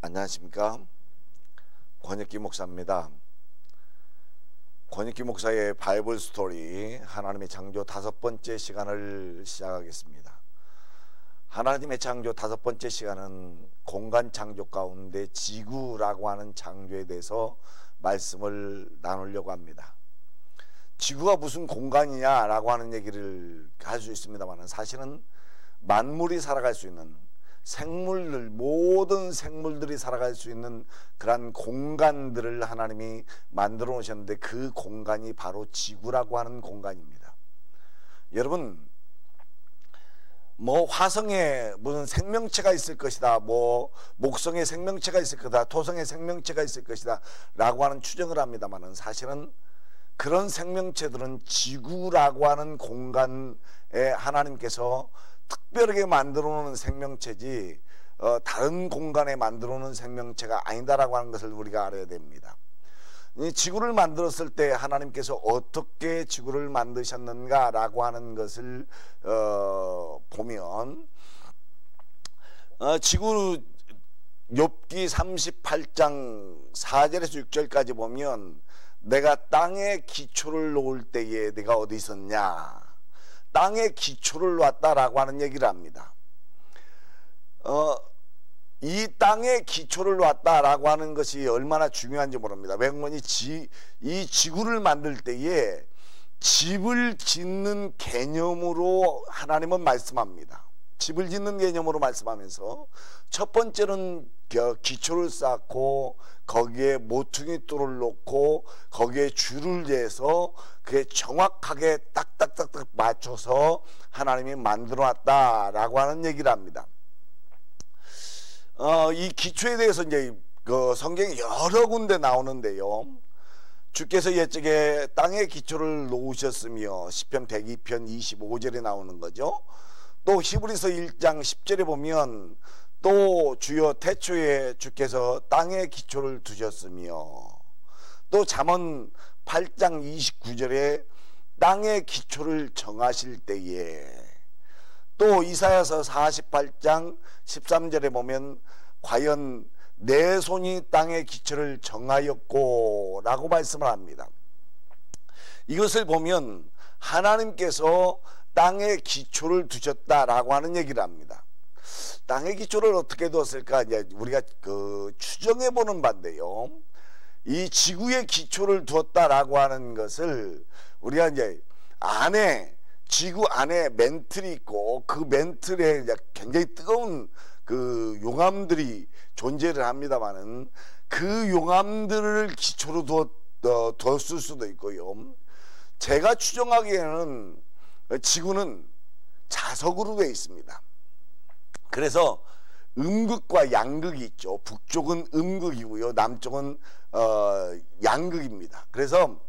안녕하십니까. 권혁기 목사입니다. 권혁기 목사의 바이블 스토리 하나님의 창조 5번째 시간을 시작하겠습니다. 하나님의 창조 5번째 시간은 공간 창조 가운데 지구라고 하는 창조에 대해서 말씀을 나누려고 합니다. 지구가 무슨 공간이냐라고 하는 얘기를 할 수 있습니다만, 사실은 만물이 살아갈 수 있는, 생물들, 모든 생물들이 살아갈 수 있는 그런 공간들을 하나님이 만들어 놓으셨는데, 그 공간이 바로 지구라고 하는 공간입니다. 여러분, 화성에 무슨 생명체가 있을 것이다, 목성에 생명체가 있을 거다, 토성에 생명체가 있을 것이다 라고 하는 추정을 합니다만, 사실은 그런 생명체들은 지구라고 하는 공간에 하나님께서 특별하게 만들어 놓은 생명체지 다른 공간에 만들어 놓은 생명체가 아니다라고 하는 것을 우리가 알아야 됩니다. 이 지구를 만들었을 때 하나님께서 어떻게 지구를 만드셨는가 라고 하는 것을 보면, 지구 욥기 38장 4절에서 6절까지 보면, 내가 땅에 기초를 놓을 때에 내가 어디 있었냐, 땅에 기초를 놨다라고 하는 얘기를 합니다. 이 땅에 기초를 놨다라고 하는 것이 얼마나 중요한지 모릅니다. 왜냐하면 이 지구를 만들 때에 집을 짓는 개념으로 하나님은 말씀합니다. 집을 짓는 개념으로 말씀하면서, 첫 번째는 기초를 쌓고 거기에 모퉁이돌을 놓고 거기에 줄을 재서 그게 정확하게 딱딱딱딱 맞춰서 하나님이 만들어 놨다라고 하는 얘기를 합니다. 이 기초에 대해서 이제 성경에 여러 군데 나오는데요, 주께서 옛적에 땅에 기초를 놓으셨으며 시편 102편 25절에 나오는 거죠. 또 히브리서 1장 10절에 보면, 또 주여 태초에 주께서 땅에 기초를 두셨으며, 또 잠언 8장 29절에 땅의 기초를 정하실 때에, 또 이사야서 48장 13절에 보면 과연 내 손이 땅의 기초를 정하였고 라고 말씀을 합니다. 이것을 보면 하나님께서 땅에 기초를 두셨다라고 하는 얘기를 합니다. 땅의 기초를 어떻게 두었을까, 이제 우리가 추정해 보는 바인데요, 이 지구의 기초를 두었다라고 하는 것을 우리가 이제 지구 안에 멘틀이 있고, 그 멘틀에 굉장히 뜨거운 용암들이 존재를 합니다만은, 그 용암들을 기초로 두었을 수도 있고요. 제가 추정하기에는 지구는 자석으로 되어 있습니다. 그래서 음극과 양극이 있죠. 북쪽은 음극이고요, 남쪽은 양극입니다. 그래서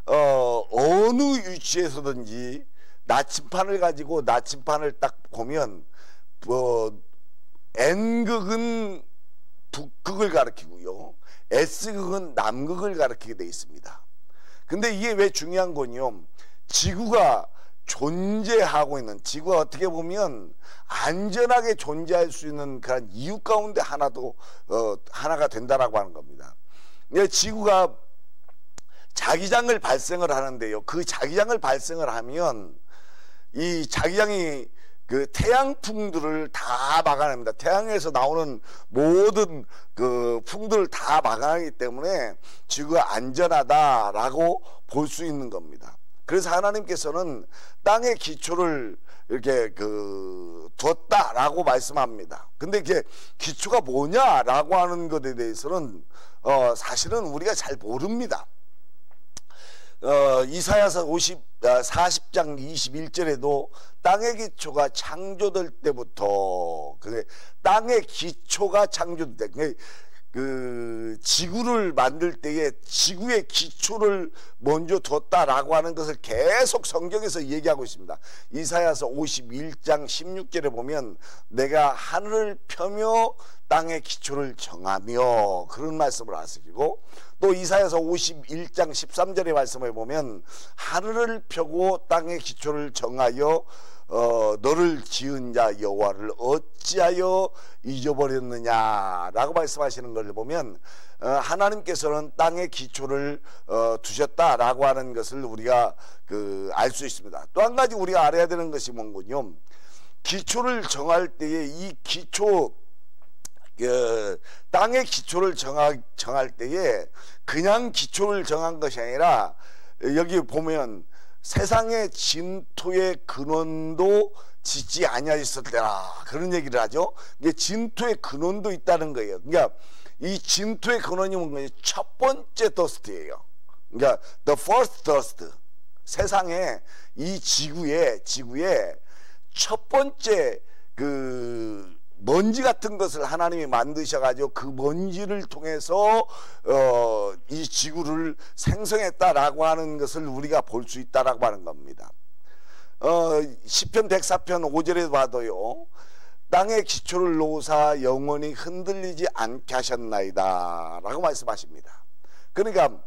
어느 위치에서든지 나침판을 가지고 나침판을 딱 보면 N극은 북극을 가리키고요, S극은 남극을 가리키게 되어 있습니다. 근데 이게 왜 중요한 건요, 지구가 존재하고 있는, 지구가 어떻게 보면 안전하게 존재할 수 있는 그런 이유 가운데 하나가 된다라고 하는 겁니다. 지구가 자기장을 발생을 하는데요, 그 자기장을 발생을 하면 이 자기장이 태양풍들을 다 막아냅니다. 태양에서 나오는 모든 풍들을 다 막아내기 때문에 지구가 안전하다라고 볼 수 있는 겁니다. 그래서 하나님께서는 땅의 기초를 이렇게 두었다라고 말씀합니다. 근데 이게 기초가 뭐냐라고 하는 것에 대해서는 사실은 우리가 잘 모릅니다. 이사야서 40장 21절에도 땅의 기초가 창조될 때부터, 땅의 기초가 창조될 때, 지구를 만들 때에 지구의 기초를 먼저 뒀다라고 하는 것을 계속 성경에서 얘기하고 있습니다. 이사야서 51장 16절에 보면, 내가 하늘을 펴며 땅의 기초를 정하며, 그런 말씀을 하시고, 또 이사야서 51장 13절의 말씀을 보면, 하늘을 펴고 땅의 기초를 정하여 너를 지은 자 여호와를 어찌하여 잊어버렸느냐라고 말씀하시는 것을 보면 하나님께서는 땅의 기초를 두셨다라고 하는 것을 우리가 알 수 있습니다. 또 한 가지 우리가 알아야 되는 것이 뭔군요. 기초를 정할 때에 이 기초 땅의 기초를 정할 때에 그냥 기초를 정한 것이 아니라 여기 보면 세상의 진토의 근원도 짓지 아니하였을 때라 그런 얘기를 하죠. 이게 진토의 근원도 있다는 거예요. 그러니까 이 진토의 근원이 뭔가요? 첫 번째 더스트예요. 그러니까 the first dust. 세상에 이 지구에 첫 번째 먼지 같은 것을 하나님이 만드셔가지고 그 먼지를 통해서 이 지구를 생성했다라고 하는 것을 우리가 볼 수 있다라고 하는 겁니다. 시편 104편 5절에 봐도요. 땅의 기초를 놓으사 영원히 흔들리지 않게 하셨나이다 라고 말씀하십니다. 그러니까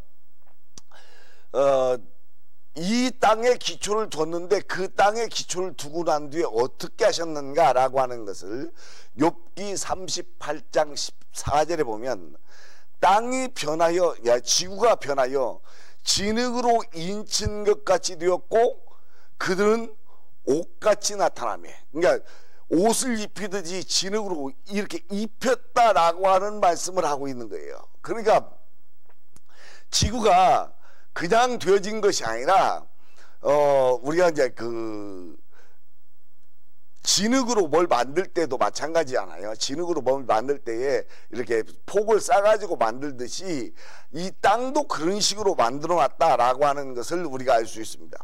이 땅에 기초를 뒀는데 그 땅에 기초를 두고 난 뒤에 어떻게 하셨는가 라고 하는 것을 욥기 38장 14절에 보면 땅이 변하여 지구가 변하여 진흙으로 인친 것 같이 되었고 그들은 옷같이 나타나며, 그러니까 옷을 입히듯이 진흙으로 이렇게 입혔다라고 하는 말씀을 하고 있는 거예요. 그러니까 지구가 그냥 되어진 것이 아니라 우리가 이제 진흙으로 뭘 만들 때도 마찬가지잖아요. 진흙으로 뭘 만들 때에 이렇게 폭을 싸가지고 만들듯이 이 땅도 그런 식으로 만들어 놨다라고 하는 것을 우리가 알 수 있습니다.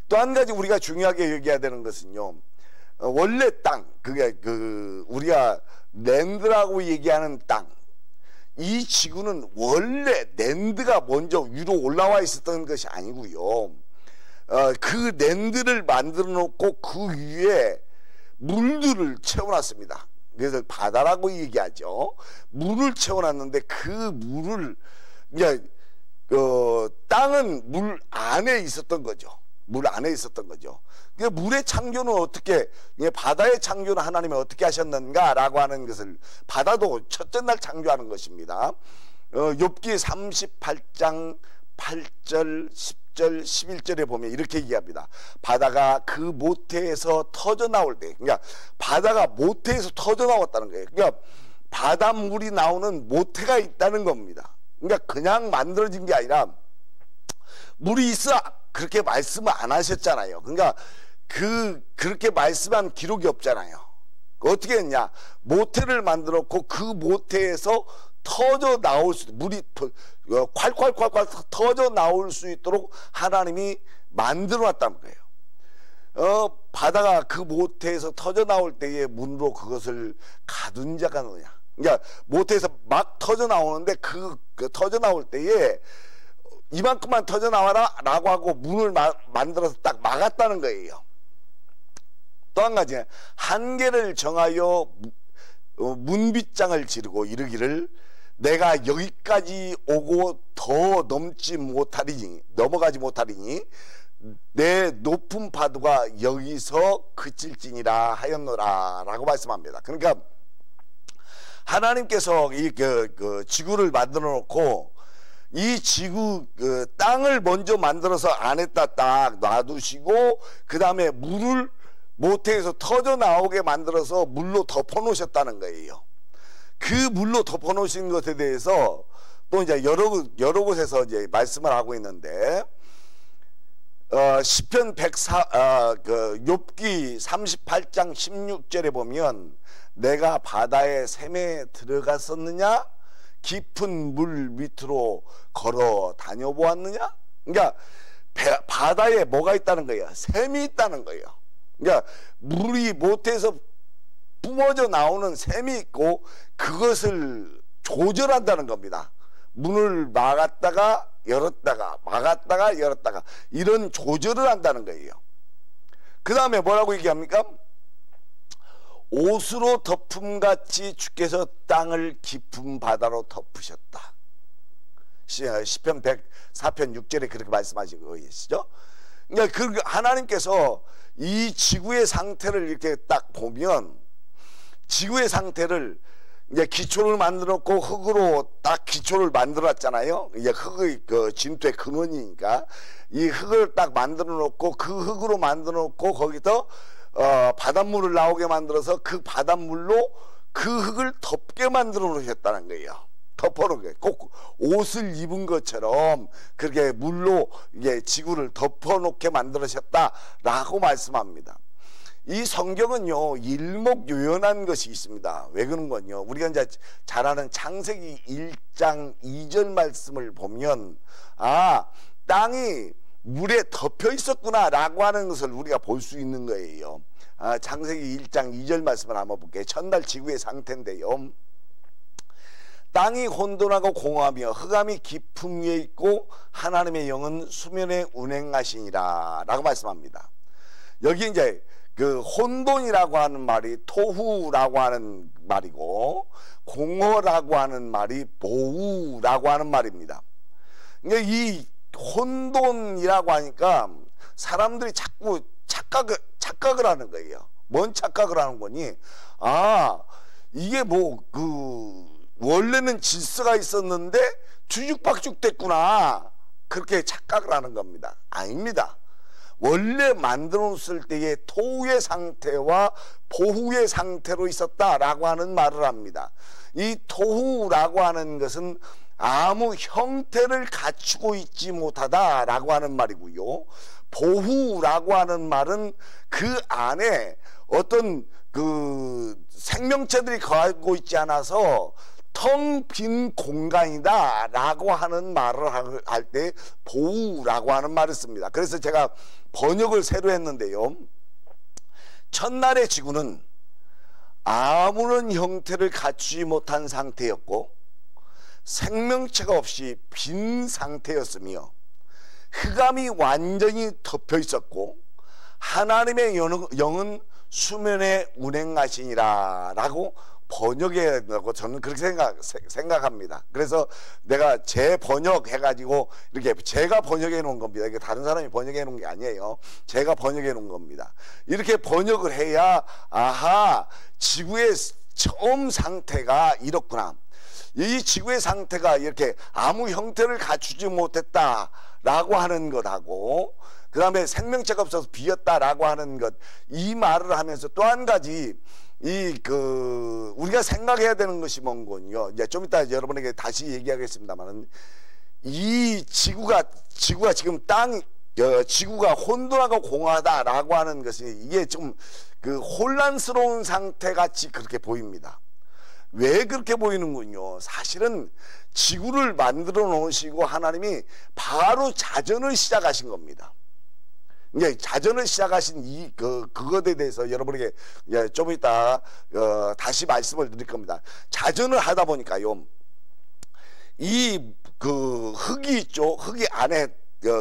또 한 가지 우리가 중요하게 얘기해야 되는 것은요. 원래 땅, 그게 우리가 랜드라고 얘기하는 땅, 이 지구는 원래 랜드가 먼저 위로 올라와 있었던 것이 아니고요. 그 랜드를 만들어 놓고 그 위에 물들을 채워놨습니다. 그래서 바다라고 얘기하죠. 물을 채워놨는데 그 물을 땅은 물 안에 있었던 거죠. 물 안에 있었던 거죠. 물의 창조는 어떻게, 바다의 창조는 하나님이 어떻게 하셨는가라고 하는 것을, 바다도 첫째 날 창조하는 것입니다. 욥기 38장 8절 10절 11절에 보면 이렇게 얘기합니다. 바다가 그 모태에서 터져 나올 때, 그러니까 바다가 모태에서 터져 나왔다는 거예요. 그러니까 바닷물이 나오는 모태가 있다는 겁니다. 그러니까 그냥 만들어진 게 아니라 물이 있어 그렇게 말씀을 안 하셨잖아요. 그러니까 그렇게 말씀한 기록이 없잖아요. 어떻게 했냐? 모태를 만들었고 그 모태에서 터져 나올 수, 물이 콸콸콸콸 터져 나올 수 있도록 하나님이 만들어 놨다는 거예요. 바다가 그 모태에서 터져 나올 때에 문으로 그것을 가둔 자가 누구냐? 그러니까 모태에서 막 터져 나오는데 그 터져 나올 때에 이만큼만 터져 나와라 라고 하고 문을 만들어서 딱 막았다는 거예요. 또 한 가지, 한계를 정하여 문빗장을 지르고 이르기를 내가 여기까지 오고 더 넘어가지 못하리니 내 높은 파도가 여기서 그칠지니라 하였노라 라고 말씀합니다. 그러니까 하나님께서 이 지구를 만들어 놓고 이 지구 땅을 먼저 만들어서 안에다 딱 놔두시고 그 다음에 물을 모태에서 터져 나오게 만들어서 물로 덮어 놓으셨다는 거예요. 그 물로 덮어 놓으신 것에 대해서 또 이제 여러 곳에서 이제 말씀을 하고 있는데, 시편 104, 욥기 38장 16절에 보면 내가 바다의 샘에 들어갔었느냐? 깊은 물 밑으로 걸어 다녀보았느냐? 그러니까 바다에 뭐가 있다는 거예요? 샘이 있다는 거예요. 그러니까 물이 모태에서 뿜어져 나오는 샘이 있고 그것을 조절한다는 겁니다. 문을 막았다가 열었다가 막았다가 열었다가 이런 조절을 한다는 거예요. 그 다음에 뭐라고 얘기합니까? 옷으로 덮음같이 주께서 땅을 깊은 바다로 덮으셨다. 시편 104편 6절에 그렇게 말씀하시고 계시죠. 그러니까 하나님께서 이 지구의 상태를 이렇게 딱 보면, 지구의 상태를 이제 기초를 만들어 놓고 흙으로 딱 기초를 만들었잖아요. 이제 흙의 그 진토의 근원이니까 이 흙을 딱 만들어 놓고 그 흙으로 만들어 놓고 거기서 바닷물을 나오게 만들어서 그 바닷물로 그 흙을 덮게 만들어 놓으셨다는 거예요. 덮어놓은 거예요. 꼭 옷을 입은 것처럼 그렇게 물로 이게 지구를 덮어놓게 만들으셨다라고 말씀합니다. 이 성경은요 일목요연한 것이 있습니다. 왜 그런건요, 우리가 이제 잘 아는 창세기 1장 2절 말씀을 보면 땅이 물에 덮여 있었구나 라고 하는 것을 우리가 볼 수 있는 거예요. 창세기 1장 2절 말씀을 한번 볼게요. 첫날 지구의 상태인데요, 땅이 혼돈하고 공허하며 흑암이 깊음 위에 있고 하나님의 영은 수면에 운행하시니라 라고 말씀합니다. 여기 이제 그 혼돈이라고 하는 말이 토후라고 하는 말이고, 공허라고 하는 말이 보우라고 하는 말입니다. 그러니까 이 혼돈이라고 하니까 사람들이 자꾸 착각을 하는 거예요. 뭔 착각을 하는 거니? 이게 뭐 원래는 질서가 있었는데 뒤죽박죽 됐구나, 그렇게 착각을 하는 겁니다. 아닙니다. 원래 만들어 놓았을 때의 토후의 상태와 보후의 상태로 있었다라고 하는 말을 합니다. 이 토후라고 하는 것은 아무 형태를 갖추고 있지 못하다라고 하는 말이고요, 보후라고 하는 말은 그 안에 어떤 그 생명체들이 거하고 있지 않아서 텅 빈 공간이다 라고 하는 말을 할 때 보우라고 하는 말을 씁니다. 그래서 제가 번역을 새로 했는데요, 첫날의 지구는 아무런 형태를 갖추지 못한 상태였고 생명체가 없이 빈 상태였으며 흑암이 완전히 덮여 있었고 하나님의 영은 수면에 운행하시니라 라고 번역해라고 저는 그렇게 생각합니다. 그래서 내가 재번역해 가지고 이렇게 제가 번역해 놓은 겁니다. 이게 다른 사람이 번역해 놓은 게 아니에요. 제가 번역해 놓은 겁니다. 이렇게 번역을 해야 지구의 처음 상태가 이렇구나, 이 지구의 상태가 이렇게 아무 형태를 갖추지 못했다라고 하는 것하고 그 다음에 생명체가 없어서 비었다라고 하는 것, 이 말을 하면서 또 한 가지 우리가 생각해야 되는 것이 뭔군요. 이제 좀 이따 여러분에게 다시 얘기하겠습니다만은, 이 지구가 지금 지구가 혼돈하고 공허하다라고 하는 것이 이게 좀 혼란스러운 상태 같이 그렇게 보입니다. 왜 그렇게 보이는군요. 사실은 지구를 만들어 놓으시고 하나님이 바로 자전을 시작하신 겁니다. 이제 자전을 시작하신 그것에 대해서 여러분에게 좀 이따 다시 말씀을 드릴 겁니다. 자전을 하다 보니까요, 이 흙이 있죠. 흙이 안에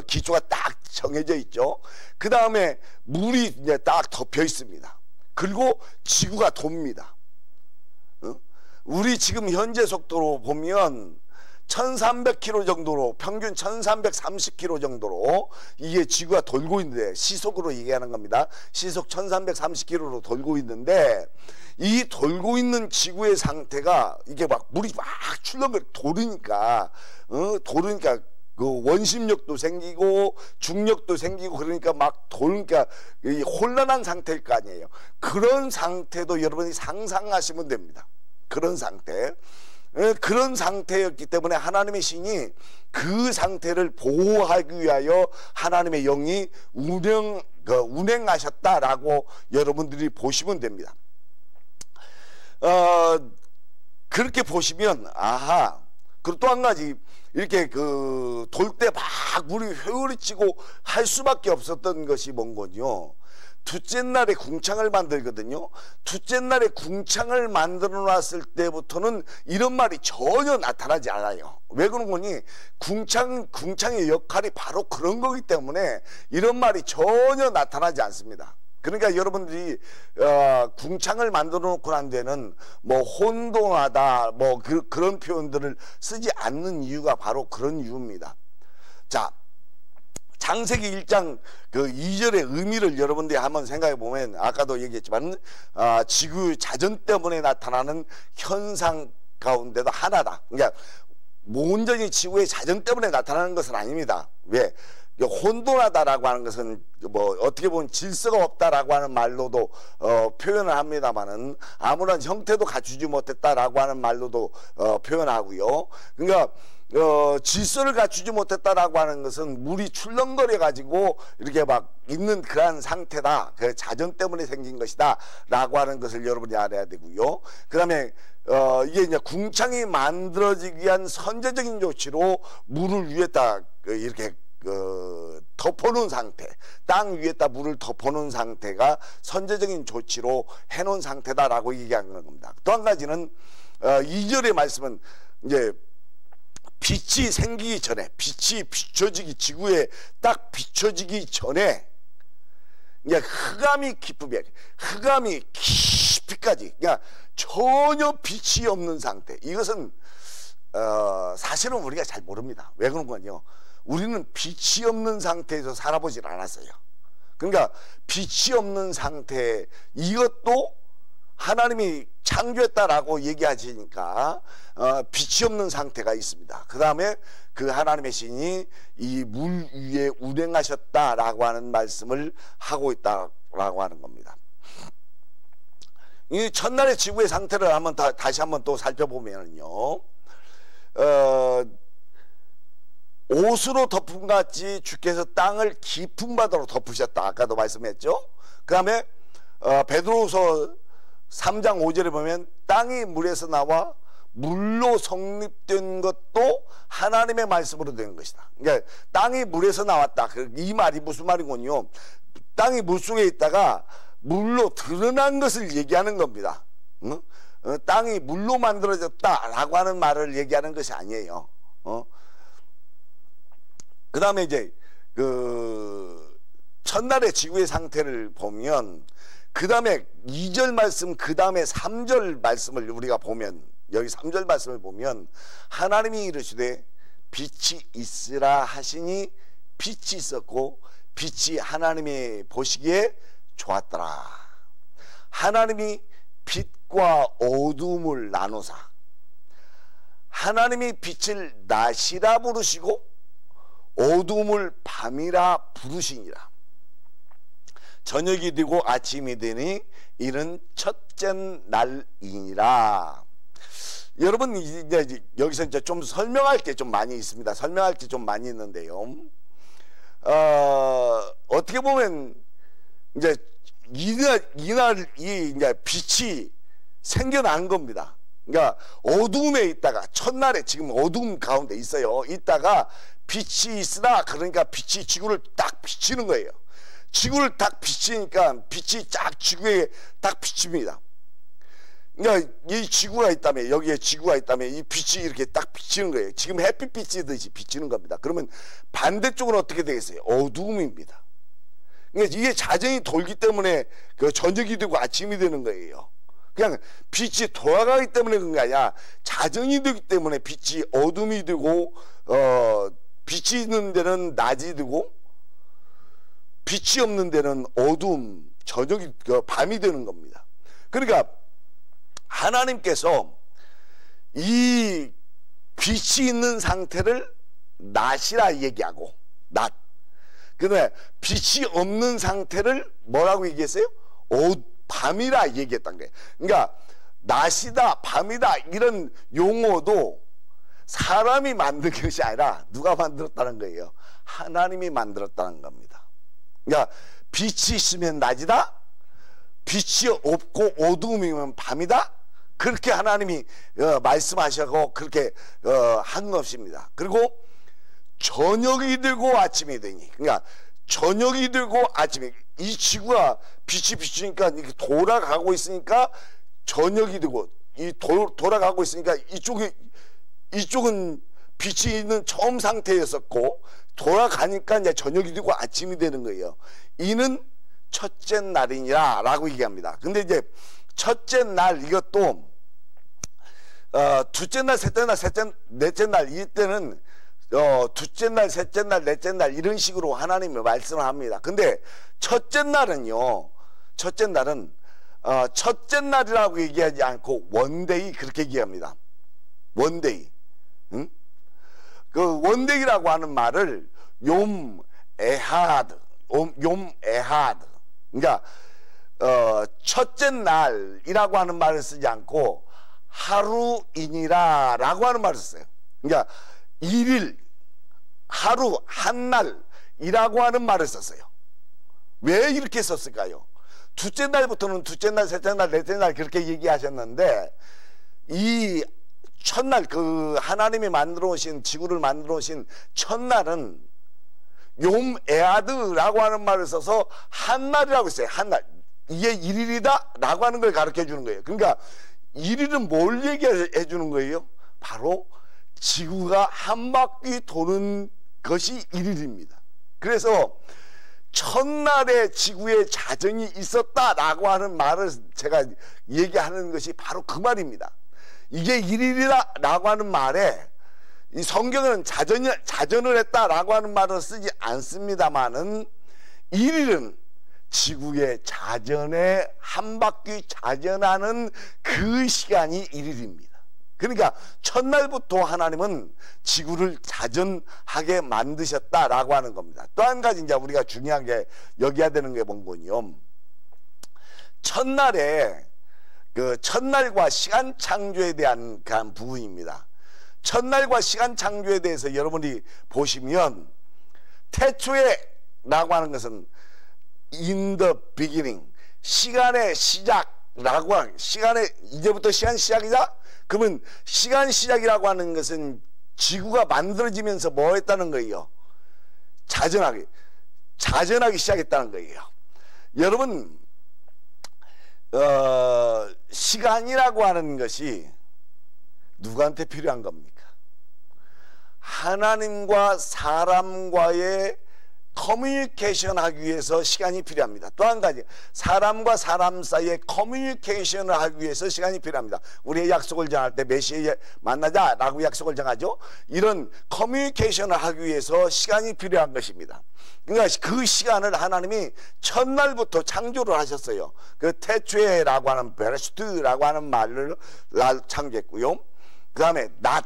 기초가 딱 정해져 있죠. 그 다음에 물이 이제 딱 덮여 있습니다. 그리고 지구가 돕니다. 우리 지금 현재 속도로 보면 1300km 정도로, 평균 1330km 정도로 이게 지구가 돌고 있는데, 시속으로 얘기하는 겁니다. 시속 1330km로 돌고 있는데, 이 돌고 있는 지구의 상태가 이게 막 물이 막 출렁거려 도르니까 그 원심력도 생기고 중력도 생기고 그러니까 막 도니까 혼란한 상태일 거 아니에요. 그런 상태도 여러분이 상상하시면 됩니다. 그런 상태였기 때문에 하나님의 신이 그 상태를 보호하기 위하여 하나님의 영이 운행하셨다라고 여러분들이 보시면 됩니다. 그렇게 보시면 그리고 또 한 가지, 이렇게 돌 때 막 물이 회오리치고 할 수밖에 없었던 것이 뭔군요. 둘째 날에 궁창을 만들거든요. 둘째 날에 궁창을 만들어 놨을 때부터는 이런 말이 전혀 나타나지 않아요. 왜 그런 거니? 궁창의 역할이 바로 그런 거기 때문에 이런 말이 전혀 나타나지 않습니다. 그러니까 여러분들이 궁창을 만들어 놓고 난 데는 뭐 혼돈하다 뭐 그런 표현들을 쓰지 않는 이유가 바로 그런 이유입니다. 자, 창세기 1장 그 2절의 의미를 여러분들이 한번 생각해 보면 아까도 얘기했지만 지구 자전 때문에 나타나는 현상 가운데도 하나다. 그러니까 온전히 지구의 자전 때문에 나타나는 것은 아닙니다. 왜? 혼돈하다라고 하는 것은 뭐 어떻게 보면 질서가 없다라고 하는 말로도 표현을 합니다만은 아무런 형태도 갖추지 못했다라고 하는 말로도 표현하고요. 그러니까 질서를 갖추지 못했다라고 하는 것은 물이 출렁거려 가지고 이렇게 막 있는 그러한 상태다. 그 자전 때문에 생긴 것이다 라고 하는 것을 여러분이 알아야 되고요. 그 다음에 이게 이제 궁창이 만들어지기 위한 선제적인 조치로 물을 위에다 이렇게 덮어놓은 상태, 땅 위에다 물을 덮어놓은 상태가 선제적인 조치로 해놓은 상태다라고 얘기하는 겁니다. 또 한 가지는 2절의 말씀은 이제 빛이 생기기 전에, 빛이 비춰지기, 지구에 딱 비춰지기 전에 이제 흑암이 깊으면, 흑암이 깊이까지, 그러니까 전혀 빛이 없는 상태. 이것은 사실은 우리가 잘 모릅니다. 왜 그런 거냐? 우리는 빛이 없는 상태에서 살아보질 않았어요. 그러니까 빛이 없는 상태, 이것도 하나님이 창조했다라고 얘기하시니까 빛이 없는 상태가 있습니다. 그 다음에 그 하나님의 신이 이 물 위에 운행하셨다라고 하는 말씀을 하고 있다라고 하는 겁니다. 이 첫날의 지구의 상태를 한번 다시 한번 또 살펴보면요, 옷으로 덮은 같이 주께서 땅을 깊은 바다로 덮으셨다. 아까도 말씀했죠. 그 다음에 베드로후서 3장 5절에 보면 땅이 물에서 나와 물로 성립된 것도 하나님의 말씀으로 된 것이다. 그러니까 땅이 물에서 나왔다. 이 말이 무슨 말이군요. 땅이 물속에 있다가 물로 드러난 것을 얘기하는 겁니다. 땅이 물로 만들어졌다라고 하는 말을 얘기하는 것이 아니에요. 그 다음에 이제 그 첫날의 지구의 상태를 보면 그 다음에 2절 말씀, 그 다음에 3절 말씀을 우리가 보면, 여기 3절 말씀을 보면 하나님이 이르시되 빛이 있으라 하시니 빛이 있었고 빛이 하나님이 보시기에 좋았더라. 하나님이 빛과 어둠을 나누사 하나님이 빛을 낮이라 부르시고 어둠을 밤이라 부르시니라. 저녁이 되고 아침이 되니 이는 첫째 날이니라. 여러분 이제 여기서 이제 좀 설명할 게 좀 많이 있습니다. 설명할 게 좀 많이 있는데요. 어떻게 보면 이제 이날 이제 빛이 생겨난 겁니다. 그러니까 어둠에 있다가 첫날에 지금 어둠 가운데 있어요. 있다가 빛이 있으나, 그러니까 빛이 지구를 딱 비치는 거예요. 지구를 딱 비치니까 빛이 쫙 지구에 딱 비칩니다. 그러니까 이 지구가 있다면, 여기에 지구가 있다면 이 빛이 이렇게 딱 비치는 거예요. 지금 햇빛 비치듯이 비치는 겁니다. 그러면 반대쪽은 어떻게 되겠어요? 어둠입니다. 그러니까 이게 자전이 돌기 때문에 그 저녁이 되고 아침이 되는 거예요. 그냥 빛이 돌아가기 때문에 그런 게 아니라 자전이 되기 때문에 빛이 어둠이 되고 빛이 있는 데는 낮이 되고 빛이 없는 데는 어둠, 저녁이 밤이 되는 겁니다. 그러니까 하나님께서 이 빛이 있는 상태를 낮이라 얘기하고, 낮. 그 다음에 빛이 없는 상태를 뭐라고 얘기했어요? 밤이라 얘기했단 거예요. 그러니까 낮이다, 밤이다 이런 용어도 사람이 만든 것이 아니라 누가 만들었다는 거예요? 하나님이 만들었다는 겁니다. 그러니까 빛이 있으면 낮이다, 빛이 없고 어두움이면 밤이다, 그렇게 하나님이 말씀하시고 그렇게 한 것입니다. 그리고 저녁이 되고 아침이 되니, 그러니까 저녁이 되고 아침이, 이 지구가 빛이 비추니까 이렇게 돌아가고 있으니까 저녁이 되고, 이 돌아가고 있으니까 이쪽은 빛이 있는 처음 상태였었고 돌아가니까 이제 저녁이 되고 아침이 되는 거예요. 이는 첫째 날이니라 라고 얘기합니다. 근데 이제 첫째 날, 이것도 둘째 날, 셋째 날, 넷째 날, 이때는 둘째 날, 셋째 날, 넷째 날 이런 식으로 하나님이 말씀을 합니다. 근데 첫째 날은요, 첫째 날은 첫째 날이라고 얘기하지 않고 원데이 그렇게 얘기합니다. 원데이. 응? 그 원데이라고 하는 말을 욤 에하드, 욤 에하드. 그러니까 첫째 날이라고 하는 말을 쓰지 않고 하루이니라 라고 하는 말을 썼어요. 그러니까 일일, 하루, 한날이라고 하는 말을 썼어요. 왜 이렇게 썼을까요? 둘째 날부터는 둘째 날, 셋째 날, 넷째 날 그렇게 얘기하셨는데 이 첫날, 그 하나님이 만들어 오신, 지구를 만들어 오신 첫날은 욤 에하드라고 하는 말을 써서 한날이라고 했어요. 한날. 이게 일일이다 라고 하는 걸 가르쳐 주는 거예요. 그러니까 일일은 뭘 얘기해 주는 거예요? 바로 지구가 한 바퀴 도는 것이 일일입니다. 그래서 첫날에 지구에 자전이 있었다라고 하는 말을 제가 얘기하는 것이 바로 그 말입니다. 이게 일일이라고 하는 말에 이 성경은 자전을 했다라고 하는 말을 쓰지 않습니다만은 일일은 지구의 자전에 한 바퀴 자전하는 그 시간이 일일입니다. 그러니까 첫날부터 하나님은 지구를 자전하게 만드셨다라고 하는 겁니다. 또 한 가지 이제 우리가 중요하게 여겨야 되는 게 뭔군요. 첫날에 그 첫날과 시간 창조에 대한 그런 부분입니다. 첫날과 시간 창조에 대해서 여러분이 보시면 태초에라고 하는 것은 in the beginning, 시간의 시작라고 하는, 시간의 이제부터 시간 시작이다? 그러면 시간 시작이라고 하는 것은 지구가 만들어지면서 뭐 했다는 거예요? 자전하기 시작했다는 거예요. 여러분 시간이라고 하는 것이 누구한테 필요한 겁니까? 하나님과 사람과의 커뮤니케이션 하기 위해서 시간이 필요합니다. 또 한 가지, 사람과 사람 사이에 커뮤니케이션을 하기 위해서 시간이 필요합니다. 우리의 약속을 정할 때 몇 시에 만나자 라고 약속을 정하죠. 이런 커뮤니케이션을 하기 위해서 시간이 필요한 것입니다. 그러니까 그 시간을 하나님이 첫날부터 창조를 하셨어요. 그 태초에라고 하는 베레시트라고 하는 말을 창조했고요. 그 다음에 낮,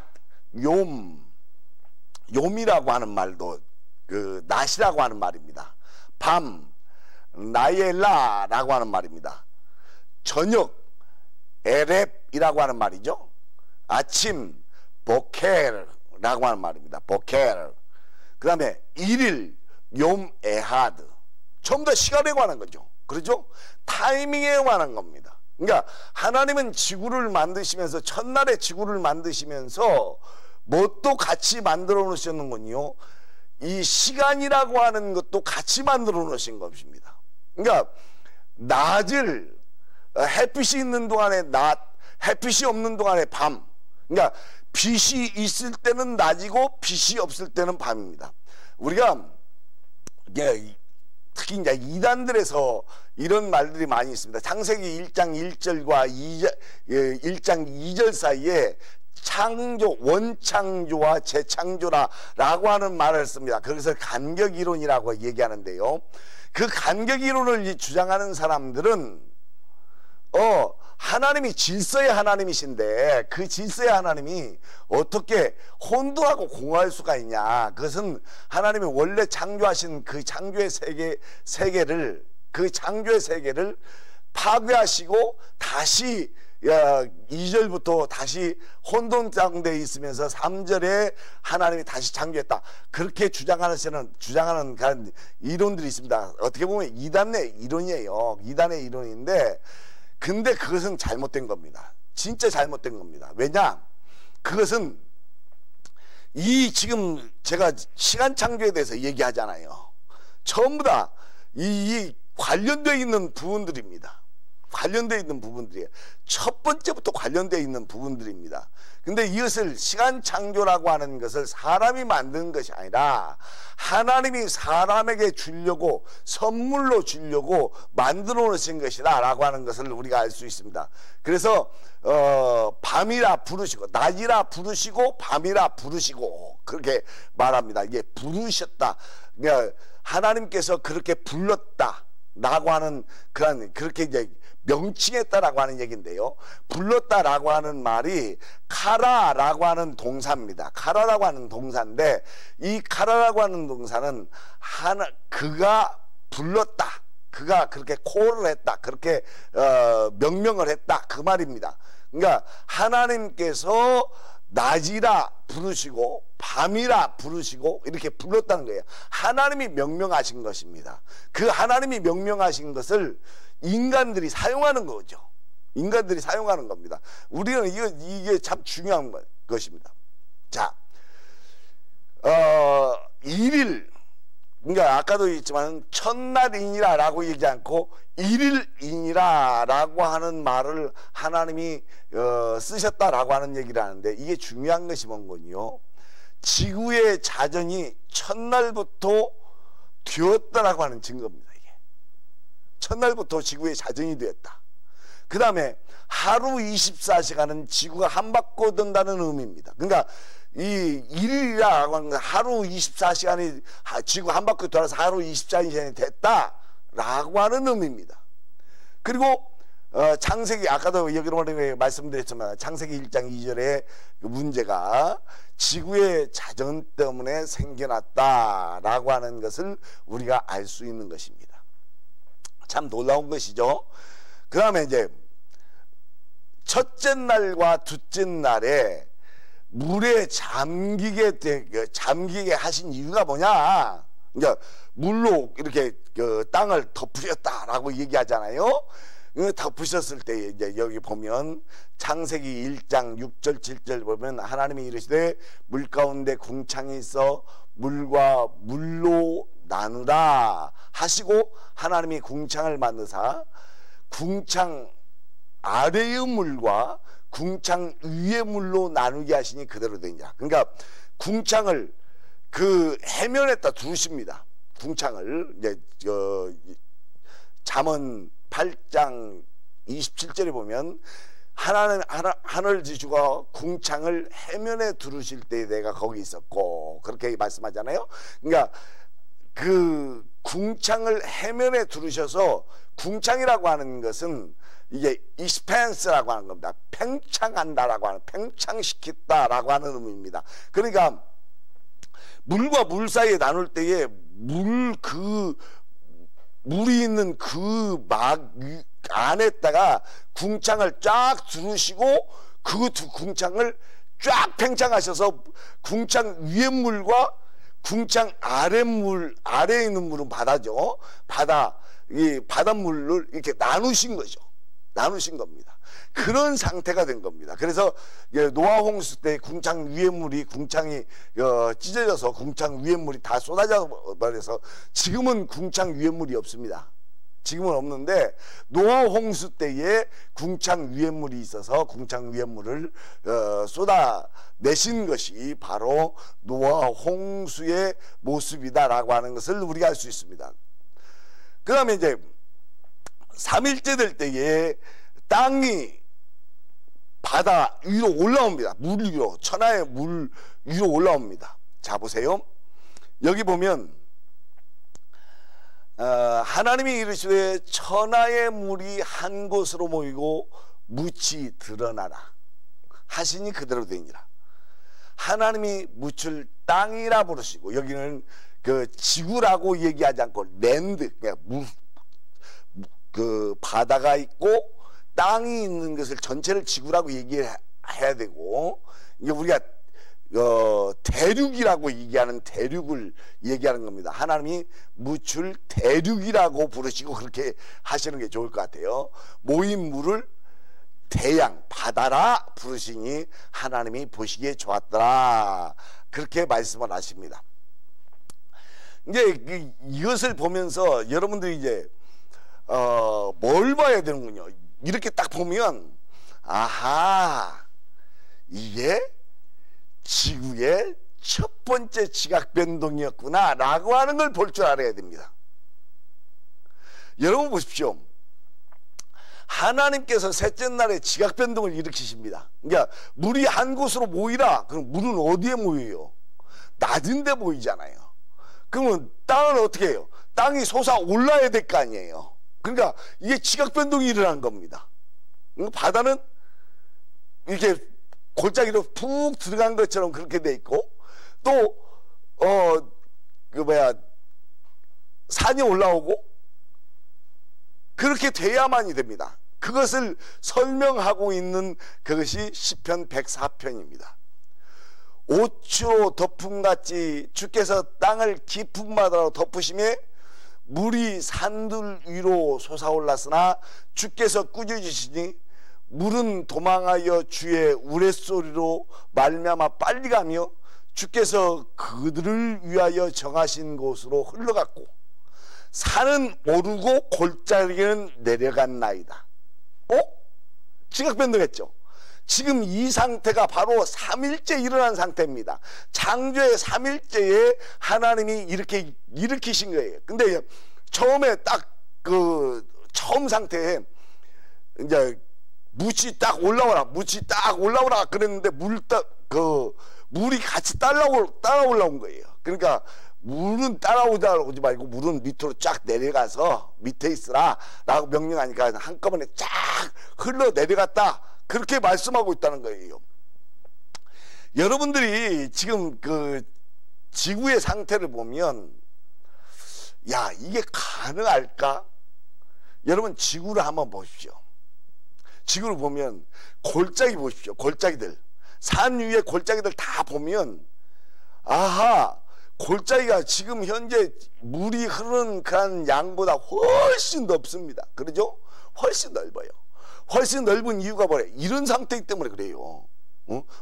욤이라고 하는 말도 그 낮이라고 하는 말입니다. 밤, 나엘라라고 하는 말입니다. 저녁, 에렙이라고 하는 말이죠. 아침, 보켈라고 하는 말입니다. 보켈. 그 다음에 일일, 욤 에하드. 전부 다 시간에 관한 거죠. 그렇죠? 타이밍에 관한 겁니다. 그러니까 하나님은 지구를 만드시면서, 첫날에 지구를 만드시면서 뭣도 같이 만들어 놓으셨는군요. 이 시간이라고 하는 것도 같이 만들어 놓으신 것입니다. 그러니까 낮을, 햇빛이 있는 동안에 낮, 햇빛이 없는 동안에 밤. 그러니까 빛이 있을 때는 낮이고 빛이 없을 때는 밤입니다. 우리가 특히 이제 이단들에서 이런 말들이 많이 있습니다. 창세기 1장 1절과 1장 2절 사이에 창조, 원창조와 재창조라고 하는 말을 씁니다. 그래서 간격이론이라고 얘기하는데요. 그 간격이론을 주장하는 사람들은 하나님이 질서의 하나님이신데 그 질서의 하나님이 어떻게 혼돈하고 공허할 수가 있냐. 그것은 하나님이 원래 창조하신 그 창조의 세계를, 그 창조의 세계를 파괴하시고 다시 2절부터 다시 혼돈 가운데 있으면서 3절에 하나님이 다시 창조했다. 그렇게 주장하는 그런 이론들이 있습니다. 어떻게 보면 이단의 이론이에요. 이단의 이론인데, 근데 그것은 잘못된 겁니다. 진짜 잘못된 겁니다. 왜냐? 그것은 지금 제가 시간 창조에 대해서 얘기하잖아요. 전부 다 이 관련되어 있는 부분들입니다. 관련되어 있는 부분들이에요. 첫 번째부터 관련되어 있는 부분들입니다. 근데 이것을 시간 창조라고 하는 것을 사람이 만든 것이 아니라 하나님이 사람에게 주려고, 선물로 주려고 만들어 놓으신 것이다 라고 하는 것을 우리가 알 수 있습니다. 그래서 밤이라 부르시고, 낮이라 부르시고 밤이라 부르시고, 그렇게 말합니다. 이게 부르셨다. 그러니까 하나님께서 그렇게 불렀다 라고 하는 그렇게 이제 명칭했다라고 하는 얘기인데요. 불렀다라고 하는 말이 카라라고 하는 동사입니다. 카라라고 하는 동사인데, 이 카라라고 하는 동사는 그가 불렀다, 그가 그렇게 콜을 했다, 그렇게 명령을 했다, 그 말입니다. 그러니까 하나님께서 낮이라 부르시고 밤이라 부르시고 이렇게 불렀다는 거예요. 하나님이 명령하신 것입니다. 그 하나님이 명령하신 것을 인간들이 사용하는 거죠. 인간들이 사용하는 겁니다. 우리는 이게 참 중요한 것입니다. 자, 1일, 그러니까 아까도 있지만 첫날이니라 라고 얘기하지 않고 일일이니라 라고 하는 말을 하나님이 쓰셨다라고 하는 얘기를 하는데, 이게 중요한 것이 뭔군요. 지구의 자전이 첫날부터 되었다라고 하는 증거입니다. 이게 첫날부터 지구의 자전이 되었다. 그 다음에 하루 24시간은 지구가 한 바퀴 돈다는 의미입니다. 그러니까 이 일이라고 하는 건 하루 24시간이 지구 한 바퀴 돌아서 하루 24시간이 됐다라고 하는 의미입니다. 그리고 창세기, 아까도 여기로 말씀드렸지만 창세기 1장 2절에 그 문제가 지구의 자전 때문에 생겨났다라고 하는 것을 우리가 알 수 있는 것입니다. 참 놀라운 것이죠. 그 다음에 이제 첫째 날과 둘째 날에 물에 잠기게 하신 이유가 뭐냐? 그러니까 물로 이렇게 땅을 덮으셨다라고 얘기하잖아요. 덮으셨을 때 이제 여기 보면 창세기 1장 6절 7절 보면 하나님이 이르시되 물 가운데 궁창이 있어 물과 물로 나누라 하시고, 하나님이 궁창을 만드사 궁창 아래의 물과 궁창 위의 물로 나누게 하시니 그대로 되니라. 그러니까 궁창을 그 해면에다 두십니다. 궁창을 이제 잠언 8장 27절에 보면 하늘 지주가 궁창을 해면에 두르실 때 내가 거기 있었고, 그렇게 말씀하잖아요. 그러니까 그 궁창을 해면에 두르셔서, 궁창이라고 하는 것은 이게 expanse라고 하는 겁니다. 팽창한다라고 하는, 팽창시켰다라고 하는 의미입니다. 그러니까 물과 물 사이에 나눌 때에 물이 있는 그 막 안에다가 궁창을 쫙 두르시고 그 궁창을 쫙 팽창하셔서 궁창 위의 물과 궁창 아래에 있는 물은 바다죠. 이 바닷물을 이렇게 나누신 거죠. 나누신 겁니다. 그런 상태가 된 겁니다. 그래서 노아 홍수 때 궁창 위의 물이 궁창이 찢어져서 궁창 위의 물이 다 쏟아져 버려서 지금은 궁창 위의 물이 없습니다. 지금은 없는데 노아 홍수 때에 궁창 위의 물이 있어서 궁창 위의 물을 쏟아내신 것이 바로 노아 홍수의 모습이다라고 하는 것을 우리가 알 수 있습니다. 그 다음에 이제 3일째 될 때에 땅이 바다 위로 올라옵니다. 물 위로, 천하의 물 위로 올라옵니다. 자, 보세요. 여기 보면 하나님이 이르시되 천하의 물이 한 곳으로 모이고 묻이 드러나라 하시니 그대로 되니라. 하나님이 묻을 땅이라 부르시고, 여기는 그 지구라고 얘기하지 않고 랜드, 그냥 그 바다가 있고 땅이 있는 것을 전체를 지구라고 얘기해야 되고, 이게 우리가 대륙이라고 얘기하는 대륙을 얘기하는 겁니다. 하나님이 묻을 대륙이라고 부르시고 그렇게 하시는 게 좋을 것 같아요. 모인 물을 대양, 바다라 부르시니 하나님이 보시기에 좋았더라, 그렇게 말씀을 하십니다. 이제 이것을 보면서 여러분들이 이제 뭘 봐야 되는군요. 이렇게 딱 보면 아하, 이게 지구의 첫 번째 지각 변동이었구나 라고 하는 걸 볼 줄 알아야 됩니다. 여러분 보십시오. 하나님께서 셋째 날에 지각 변동을 일으키십니다. 그러니까 물이 한 곳으로 모이라. 그럼 물은 어디에 모여요? 낮은 데 모이잖아요. 그러면 땅은 어떻게 해요? 땅이 솟아 올라야 될 거 아니에요. 그러니까 이게 지각 변동이 일어난 겁니다. 바다는 이렇게 골짜기로 푹 들어간 것처럼 그렇게 돼 있고, 또 산이 올라오고 그렇게 돼야만이 됩니다. 그것을 설명하고 있는 그것이 시편 104편입니다. 오추로 덮음같이 주께서 땅을 깊은 바다로 덮으심에 물이 산들 위로 솟아올랐으나 주께서 꾸짖으시니 물은 도망하여 주의 우레소리로 말미암아 빨리 가며 주께서 그들을 위하여 정하신 곳으로 흘러갔고 산은 오르고 골짜기는 내려갔나이다. 지각 변동했죠. 지금 이 상태가 바로 3일째 일어난 상태입니다. 창조의 3일째에 하나님이 이렇게 일으키신 거예요. 근데 처음에 딱 처음 상태에 이제 묻이 딱 올라오라 그랬는데 물이 같이 따라 올라온 거예요. 그러니까 물은 따라오지 말고 물은 밑으로 쫙 내려가서 밑에 있으라 라고 명령하니까 한꺼번에 쫙 흘러 내려갔다, 그렇게 말씀하고 있다는 거예요. 여러분들이 지금 그 지구의 상태를 보면, 야, 이게 가능할까? 여러분 지구를 한번 보십시오. 지구를 보면 골짜기 보십시오. 골짜기들, 산 위에 골짜기들 다 보면, 아하, 골짜기가 지금 현재 물이 흐르는 그런 양보다 훨씬 넓습니다. 그러죠? 훨씬 넓어요. 훨씬 넓은 이유가 뭐래? 이런 상태이기 때문에 그래요.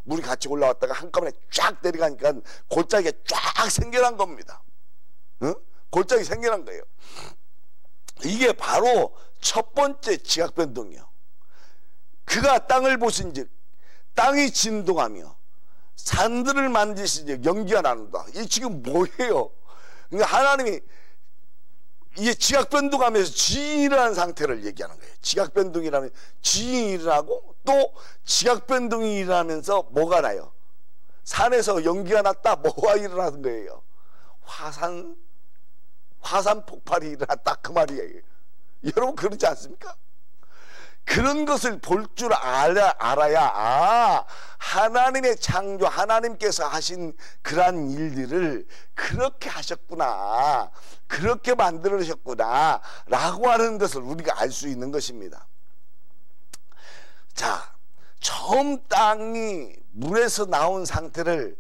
물이 같이 올라왔다가 한꺼번에 쫙 내려가니까 골짜기가 쫙 생겨난 겁니다. 골짜기 생겨난 거예요. 이게 바로 첫 번째 지각 변동이요. 그가 땅을 보신즉 땅이 진동하며 산들을 만지시니 연기가 나는다. 이게 지금 뭐예요? 그러니까 하나님이 이게 지각 변동하면서 지진이 일어난 상태를 얘기하는 거예요. 지각 변동이라면 지진이 일어나고, 또 지각 변동이 일어나면서 뭐가 나요? 산에서 연기가 났다. 뭐가 일어나는 거예요? 화산 폭발이 일어났다, 그 말이에요. 여러분 그렇지 않습니까? 그런 것을 볼 줄 알아야 하나님의 창조, 하나님께서 하신 그러한 일들을 그렇게 하셨구나, 그렇게 만들으셨구나 라고 하는 것을 우리가 알 수 있는 것입니다. 자, 처음 땅이 물에서 나온 상태를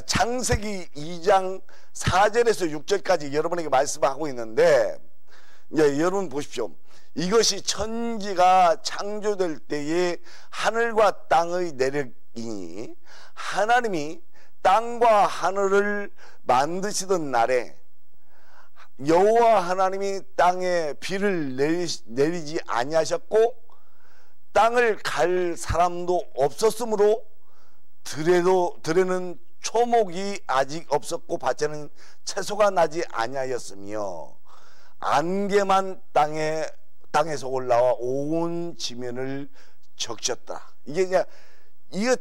창세기 2장 4절에서 6절까지 여러분에게 말씀하고 있는데, 이제 여러분 보십시오. 이것이 천지가 창조될 때에 하늘과 땅의 내력이니, 하나님이 땅과 하늘을 만드시던 날에 여호와 하나님이 땅에 비를 내리지 아니하셨고 땅을 갈 사람도 없었으므로 들에는 초목이 아직 없었고 밭에는 채소가 나지 아니하였으며 안개만 땅에서 올라와 온 지면을 적셨다. 이게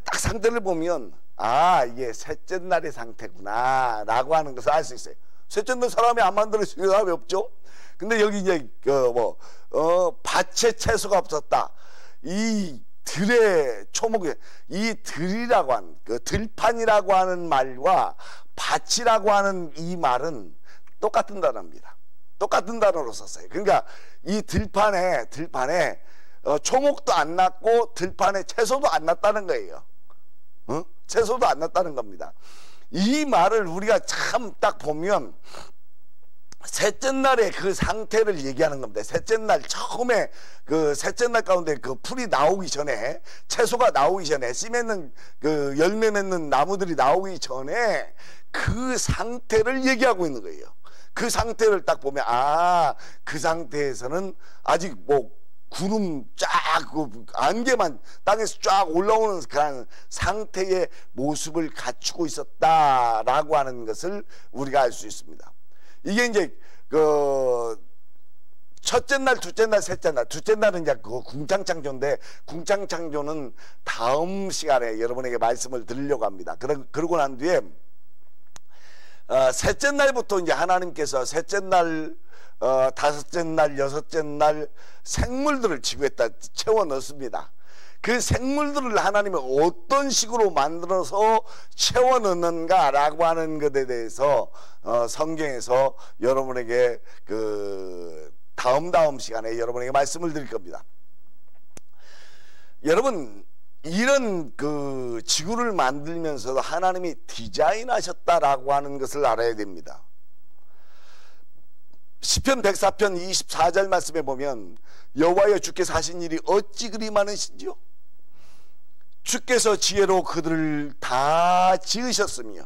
딱 상태를 보면, 아, 이게 셋째 날의 상태구나 라고 하는 것을 알 수 있어요. 셋째 날 사람이 안 만들어진 사람이 없죠. 근데 여기 이제 밭에 채소가 없었다. 이 들의 초목이, 이 들이라고 하는 들판이라고 하는 말과 밭이라고 하는 이 말은 똑같은 단어입니다. 똑같은 단어로 썼어요. 그러니까 이 들판에 초목도 안 났고 들판에 채소도 안 났다는 거예요. 채소도 안 났다는 겁니다. 이 말을 우리가 참 딱 보면 셋째 날의 그 상태를 얘기하는 겁니다. 셋째 날 처음에 그 셋째 날 가운데 그 풀이 나오기 전에, 채소가 나오기 전에, 씨 맺는 그 열매 맺는 나무들이 나오기 전에 그 상태를 얘기하고 있는 거예요. 그 상태를 딱 보면, 아, 그 상태에서는 아직 구름 쫙, 안개만 땅에서 쫙 올라오는 그런 상태의 모습을 갖추고 있었다라고 하는 것을 우리가 알 수 있습니다. 이게 이제 첫째 날, 둘째 날, 셋째 날. 둘째 날은 이제 그 궁창창조인데, 궁창창조는 다음 시간에 여러분에게 말씀을 드리려고 합니다. 그러고 난 뒤에 셋째 날부터 이제 하나님께서 셋째 날, 다섯째 날, 여섯째 날 생물들을 지구에다 채워 넣습니다. 그 생물들을 하나님이 어떤 식으로 만들어서 채워 넣는가라고 하는 것에 대해서 성경에서 여러분에게 그 다음 시간에 여러분에게 말씀을 드릴 겁니다. 여러분, 이런 그 지구를 만들면서도 하나님이 디자인하셨다라고 하는 것을 알아야 됩니다. 시편 104편 24절 말씀에 보면 여호와여 주께서 하신 일이 어찌 그리 많으신지요? 주께서 지혜로 그들을 다 지으셨으며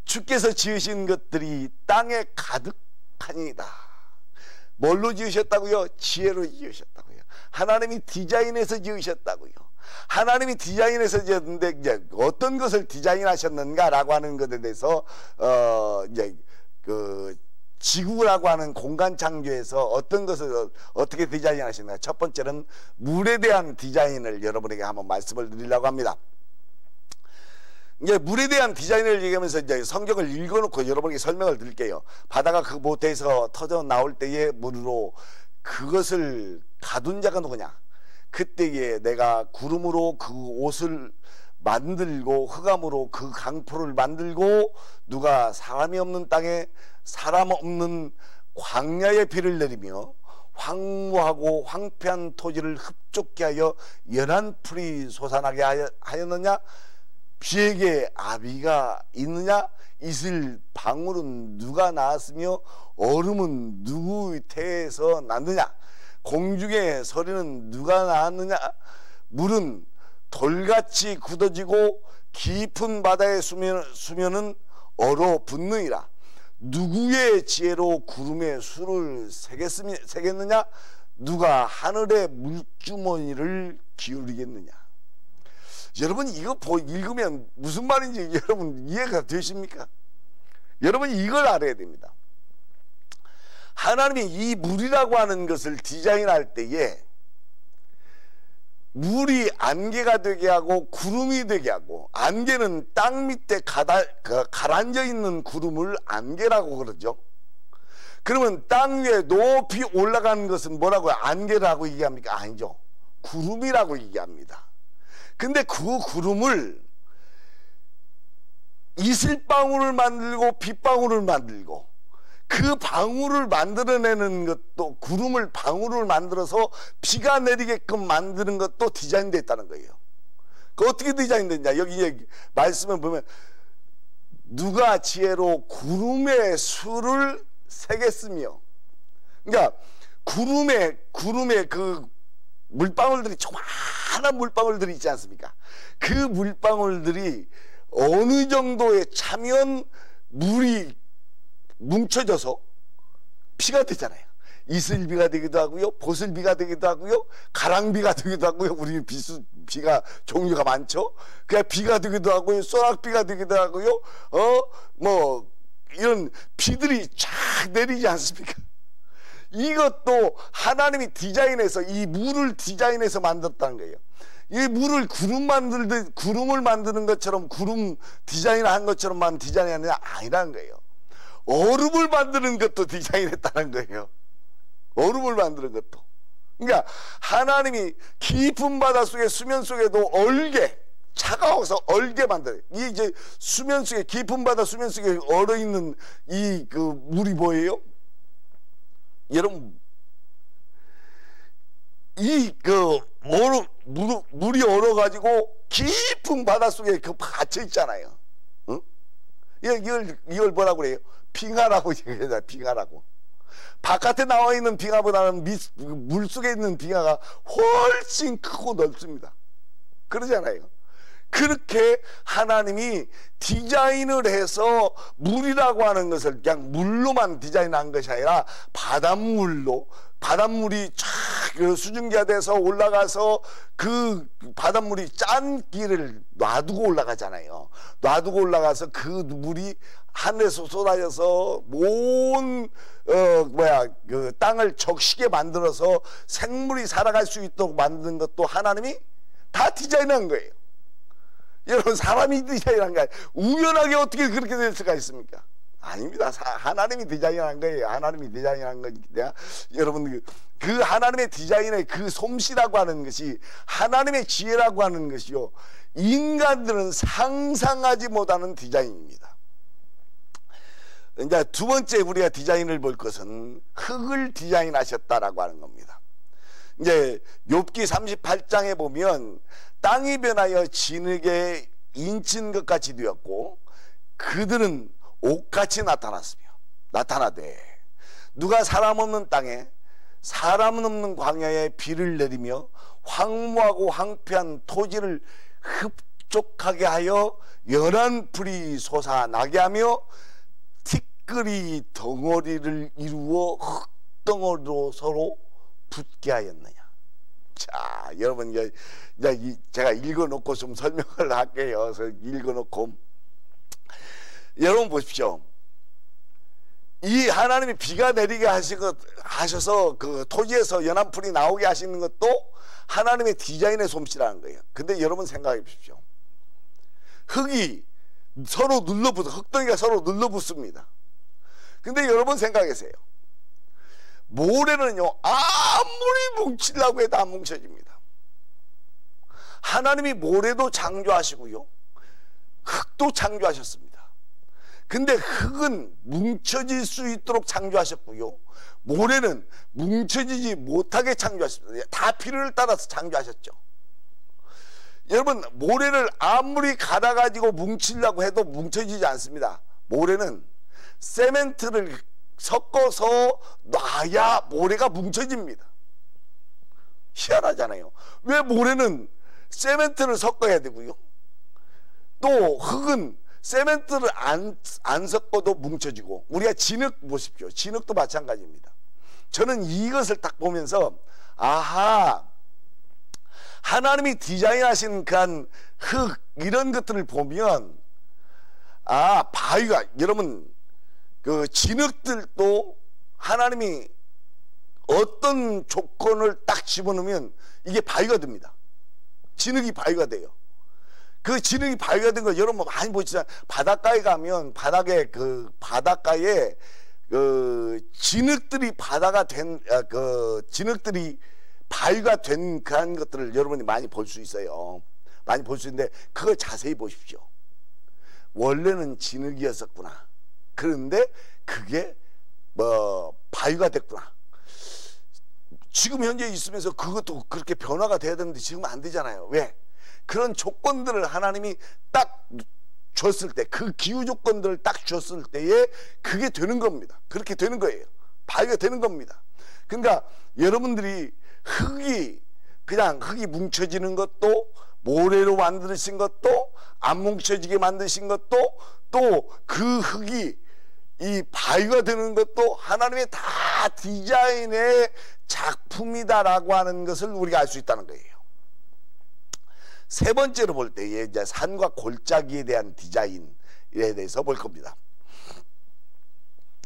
주께서 지으신 것들이 땅에 가득하니이다. 뭘로 지으셨다고요? 지혜로 지으셨다고요. 하나님이 디자인해서 지으셨다고요. 하나님이 디자인해서 지었는데 이제 어떤 것을 디자인하셨는가라고 하는 것에 대해서 이제 그 지구라고 하는 공간 창조에서 어떤 것을 어떻게 디자인하셨는가. 첫 번째는 물에 대한 디자인을 여러분에게 한번 말씀을 드리려고 합니다. 이제 물에 대한 디자인을 얘기하면서 이제 성경을 읽어놓고 여러분에게 설명을 드릴게요. 바다가 그 못에서 터져 나올 때의 물으로 그것을 가둔 자가 누구냐? 그때에 내가 구름으로 그 옷을 만들고 흑암으로 그 강포를 만들고 누가 사람이 없는 땅에 사람 없는 광야에 비를 내리며 황무하고 황폐한 토지를 흡족케 하여 연한 풀이 솟아나게 하였느냐? 비에게 아비가 있느냐? 이슬 방울은 누가 낳았으며 얼음은 누구의 태에서 났느냐? 공중의 소리는 누가 낳았느냐? 물은 돌같이 굳어지고 깊은 바다의 수면은 얼어붙느니라. 누구의 지혜로 구름의 수를 세겠느냐? 누가 하늘의 물주머니를 기울이겠느냐? 여러분, 이거 읽으면 무슨 말인지 여러분 이해가 되십니까? 여러분, 이걸 알아야 됩니다. 하나님이 이 물이라고 하는 것을 디자인할 때에 물이 안개가 되게 하고 구름이 되게 하고, 안개는 땅 밑에 가라앉아 있는 구름을 안개라고 그러죠. 그러면 땅 위에 높이 올라가는 것은 뭐라고요? 안개라고 얘기합니까? 아니죠. 구름이라고 얘기합니다. 근데 그 구름을 이슬방울을 만들고 빗방울을 만들고 그 방울을 만들어내는 것도, 구름을 방울을 만들어서 비가 내리게끔 만드는 것도 디자인되어 있다는 거예요. 그 어떻게 디자인됐냐? 여기 말씀을 보면 누가 지혜로 구름의 수를 세겠으며, 그러니까 구름에 그 물방울들이, 조그마한 물방울들이 있지 않습니까? 그 물방울들이 어느 정도에 차면 물이 뭉쳐져서 비가 되잖아요. 이슬비가 되기도 하고요, 보슬비가 되기도 하고요, 가랑비가 되기도 하고요. 우리 비가 종류가 많죠. 그냥 비가 되기도 하고요, 소낙비가 되기도 하고요. 뭐 이런 비들이 쫙 내리지 않습니까? 이것도 하나님이 디자인해서, 이 물을 디자인해서 만들었다는 거예요. 이 물을 구름을 만드는 것처럼, 구름 디자인한 것처럼만 디자인이 아니라는 거예요. 얼음을 만드는 것도 디자인했다는 거예요. 얼음을 만드는 것도. 그러니까 하나님이 깊은 바다 속에, 수면 속에도 차가워서 얼게 만들어요. 이 이제 수면 속에, 깊은 바다 수면 속에 얼어 있는 이 그 물이 뭐예요? 여러분, 물이 얼어가지고 깊은 바다 속에 갇혀 있잖아요. 응? 이걸 뭐라고 그래요? 빙하라고 얘기해요. 빙하라고. 바깥에 나와 있는 빙하보다는 물 속에 있는 빙하가 훨씬 크고 넓습니다. 그러잖아요. 그렇게 하나님이 디자인을 해서 물이라고 하는 것을 그냥 물로만 디자인한 것이 아니라 바닷물이 쫙 그 수증기가 돼서 올라가서 그 바닷물이 짠 길을 놔두고 올라가잖아요. 놔두고 올라가서 그 물이 하늘에서 쏟아져서 온 그 땅을 적시게 만들어서 생물이 살아갈 수 있도록 만든 것도 하나님이 다 디자인한 거예요. 여러분, 사람이 디자인한 거야. 우연하게 어떻게 그렇게 될 수가 있습니까? 아닙니다. 하나님이 디자인한 거예요. 하나님이 디자인한 거니까. 여러분, 그 하나님의 디자인의 그 솜씨라고 하는 것이, 하나님의 지혜라고 하는 것이요, 인간들은 상상하지 못하는 디자인입니다. 이제 두 번째 우리가 디자인을 볼 것은 흙을 디자인하셨다라고 하는 겁니다. 이제 욥기 38장에 보면 땅이 변하여 진흙에 인친 것 같이 되었고 그들은 옥같이 나타나되 누가 사람 없는 땅에 사람 없는 광야에 비를 내리며 황무하고 황폐한 토지를 흡족하게 하여 연한 불이 솟아나게 하며 티끌이 덩어리를 이루어 흙덩어리로 서로 붙게 하였느냐. 자, 여러분, 제가 읽어놓고 좀 설명을 할게요. 그래서 읽어놓고 여러분 보십시오. 이 하나님이 비가 내리게 하셔서 그 토지에서 연한 풀이 나오게 하시는 것도 하나님의 디자인의 솜씨라는 거예요. 근데 여러분 생각해 보십시오. 흙이 서로 흙덩이가 서로 눌러붙습니다. 근데 여러분 생각하세요. 모래는요, 아무리 뭉치려고 해도 안 뭉쳐집니다. 하나님이 모래도 창조하시고요, 흙도 창조하셨습니다. 근데 흙은 뭉쳐질 수 있도록 창조하셨고요, 모래는 뭉쳐지지 못하게 창조하셨습니다. 다 필요를 따라서 창조하셨죠. 여러분, 모래를 아무리 갈아가지고 뭉치려고 해도 뭉쳐지지 않습니다. 모래는 세멘트를 섞어서 놔야 모래가 뭉쳐집니다. 희한하잖아요. 왜 모래는 세멘트를 섞어야 되고요, 또 흙은 세멘트를 안 섞어도 뭉쳐지고. 우리가 진흙 보십시오. 진흙도 마찬가지입니다. 저는 이것을 딱 보면서 아하, 하나님이 디자인하신 그한 흙 이런 것들을 보면 바위가, 여러분, 그 진흙들도 하나님이 어떤 조건을 딱 집어넣으면 이게 바위가 됩니다. 진흙이 바위가 돼요. 그 진흙이 바위가 된 걸 여러분 많이 보시잖아요. 바닷가에 가면 바닷가에 그 진흙들이 진흙들이 바위가 된 그런 것들을 여러분이 많이 볼 수 있어요. 많이 볼 수 있는데 그걸 자세히 보십시오. 원래는 진흙이었었구나. 그런데 그게 바위가 됐구나. 지금 현재 있으면서 그것도 그렇게 변화가 돼야 되는데 지금 안 되잖아요. 왜? 그런 조건들을 하나님이 딱 줬을 때, 그 기후 조건들을 딱 줬을 때에 그게 되는 겁니다. 그렇게 되는 거예요. 바위가 되는 겁니다. 그러니까 여러분들이 그냥 흙이 뭉쳐지는 것도, 모래로 만드신 것도, 안 뭉쳐지게 만드신 것도, 또 그 흙이 이 바위가 되는 것도 하나님의 다 디자인의 작품이다라고 하는 것을 우리가 알 수 있다는 거예요. 세 번째로 볼 때에 이제 산과 골짜기에 대한 디자인에 대해서 볼 겁니다.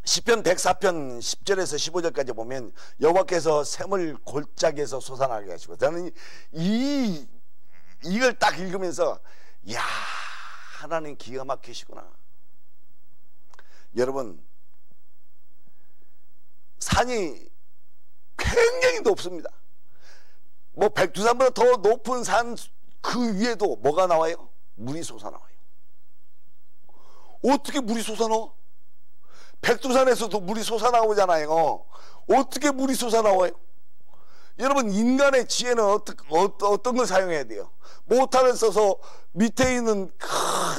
시편 104편 10절에서 15절까지 보면 여호와께서 샘을 골짜기에서 솟아나게 하시고, 저는 이걸 딱 읽으면서 야, 하나님 기가 막히시구나. 여러분, 산이 굉장히 높습니다. 뭐 백두산보다 더 높은 산 그 위에도 뭐가 나와요? 물이 솟아나와요. 어떻게 물이 솟아나와? 백두산에서도 물이 솟아나오잖아요. 어떻게 물이 솟아나와요? 여러분, 인간의 지혜는 어떤 걸 사용해야 돼요? 모터를 써서 밑에 있는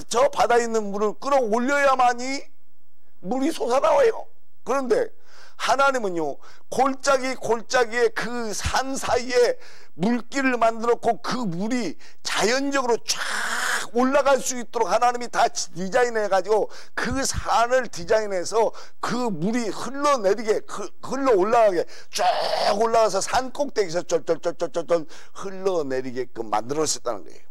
저 바다에 있는 물을 끌어올려야만이 물이 솟아나와요. 그런데 하나님은요, 골짜기에 그 산 사이에 물길을 만들었고 그 물이 자연적으로 쫙 올라갈 수 있도록 하나님이 다 디자인해 가지고 그 산을 디자인해서 그 물이 흘러내리게 흘러 올라가게 쭉 올라가서 산 꼭대기에서 쫄쫄쫄쫄쫄 흘러내리게끔 만들었었다는 거예요.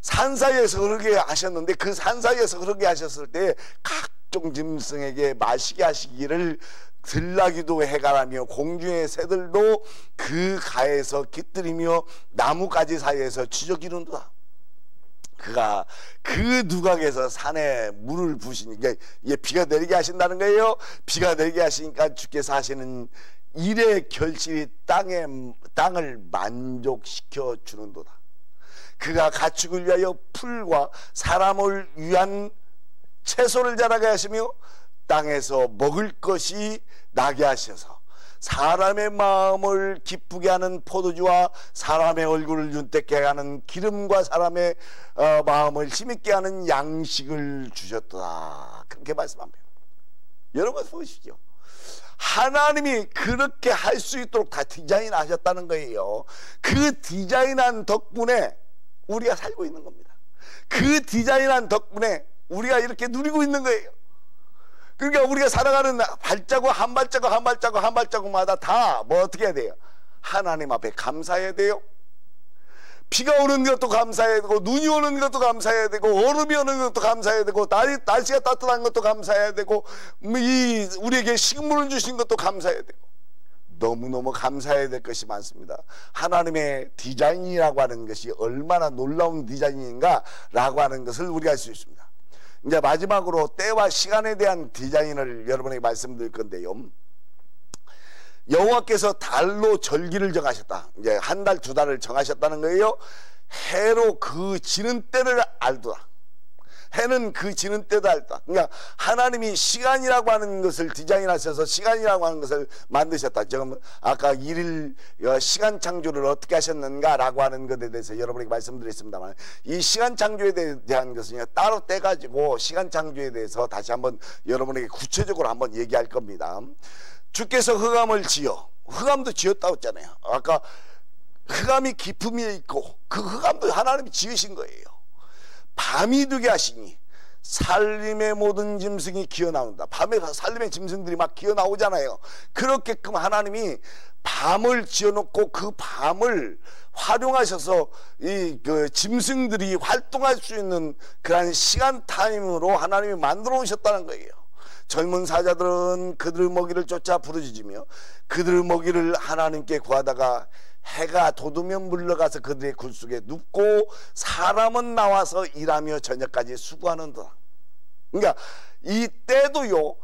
산 사이에서 흐르게 하셨는데 그 산 사이에서 흐르게 하셨을 때 각종 짐승에게 마시게 하시기를 들나귀도 해가라며 공중의 새들도 그 가에서 깃들이며 나뭇가지 사이에서 쥐저기는도다. 그가 그 누각에서 산에 물을 부으시니까 이게 비가 내리게 하신다는 거예요. 비가 내리게 하시니까 주께서 하시는 일의 결실이 땅을 만족시켜 주는도다. 그가 가축을 위하여 풀과 사람을 위한 채소를 자라게 하시며 땅에서 먹을 것이 나게 하셔서 사람의 마음을 기쁘게 하는 포도주와 사람의 얼굴을 윤택하게 하는 기름과 사람의 마음을 힘있게 하는 양식을 주셨다. 그렇게 말씀합니다. 여러분 보시죠. 하나님이 그렇게 할 수 있도록 다 디자인하셨다는 거예요. 그 디자인한 덕분에 우리가 살고 있는 겁니다. 그 디자인한 덕분에 우리가 이렇게 누리고 있는 거예요. 그러니까 우리가 살아가는 발자국 한 발자국 한 발자국 한 발자국마다 다 뭐 어떻게 해야 돼요? 하나님 앞에 감사해야 돼요. 비가 오는 것도 감사해야 되고 눈이 오는 것도 감사해야 되고 얼음이 오는 것도 감사해야 되고 날씨가 따뜻한 것도 감사해야 되고 우리에게 식물을 주신 것도 감사해야 되고 너무너무 감사해야 될 것이 많습니다. 하나님의 디자인이라고 하는 것이 얼마나 놀라운 디자인인가 라고 하는 것을 우리가 알 수 있습니다. 이제 마지막으로 때와 시간에 대한 디자인을 여러분에게 말씀드릴 건데요. 여호와께서 달로 절기를 정하셨다. 이제 한 달, 두 달을 정하셨다는 거예요. 해로 그 지는 때를 알도다. 해는 그 지는 때도 알다. 그러니까 하나님이 시간이라고 하는 것을 디자인하셔서 시간이라고 하는 것을 만드셨다. 지금 아까 일일 시간 창조를 어떻게 하셨는가라고 하는 것에 대해서 여러분에게 말씀드렸습니다만 이 시간 창조에 대한 것은 따로 떼가지고 시간 창조에 대해서 다시 한번 여러분에게 구체적으로 한번 얘기할 겁니다. 주께서 흑암을 지어 흑암도 지었다고 했잖아요. 아까 흑암이 기품이 있고 그 흑암도 하나님이 지으신 거예요. 밤이 되게 하시니 살림의 모든 짐승이 기어나온다. 밤에 살림의 짐승들이 막 기어나오잖아요. 그렇게끔 하나님이 밤을 지어놓고 그 밤을 활용하셔서 그 짐승들이 활동할 수 있는 그런 시간 타임으로 하나님이 만들어 오셨다는 거예요. 젊은 사자들은 그들 먹이를 쫓아 부르짖으며 그들 먹이를 하나님께 구하다가 해가 돋으면 물러가서 그들의 굴속에 눕고 사람은 나와서 일하며 저녁까지 수고하는도다. 그러니까 이 때도요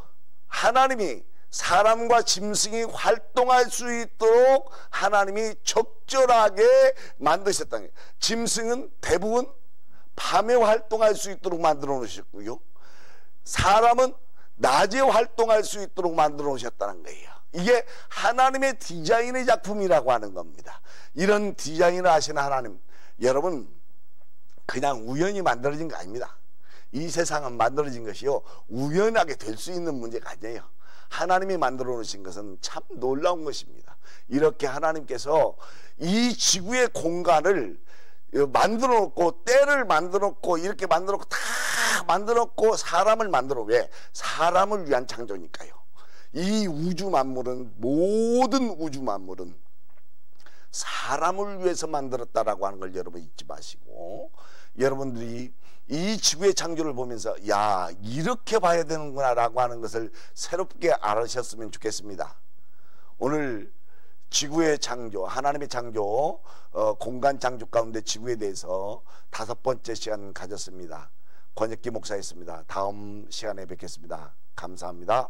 하나님이 사람과 짐승이 활동할 수 있도록 하나님이 적절하게 만드셨다는 거예요. 짐승은 대부분 밤에 활동할 수 있도록 만들어 놓으셨고요, 사람은 낮에 활동할 수 있도록 만들어 놓으셨다는 거예요. 이게 하나님의 디자인의 작품이라고 하는 겁니다. 이런 디자인을 하시는 하나님, 여러분 그냥 우연히 만들어진 거 아닙니다. 이 세상은 만들어진 것이요 우연하게 될 수 있는 문제가 아니에요. 하나님이 만들어 놓으신 것은 참 놀라운 것입니다. 이렇게 하나님께서 이 지구의 공간을 만들어 놓고 때를 만들어 놓고 이렇게 만들어 놓고 다 만들어 놓고 사람을 만들어, 왜? 사람을 위한 창조니까요. 이 우주 만물은, 모든 우주 만물은 사람을 위해서 만들었다라고 하는 걸 여러분 잊지 마시고, 여러분들이 이 지구의 창조를 보면서 야, 이렇게 봐야 되는구나 라고 하는 것을 새롭게 알으셨으면 좋겠습니다. 오늘 지구의 창조, 하나님의 창조, 공간 창조 가운데 지구에 대해서 5번째 시간 가졌습니다. 권혁기 목사였습니다. 다음 시간에 뵙겠습니다. 감사합니다.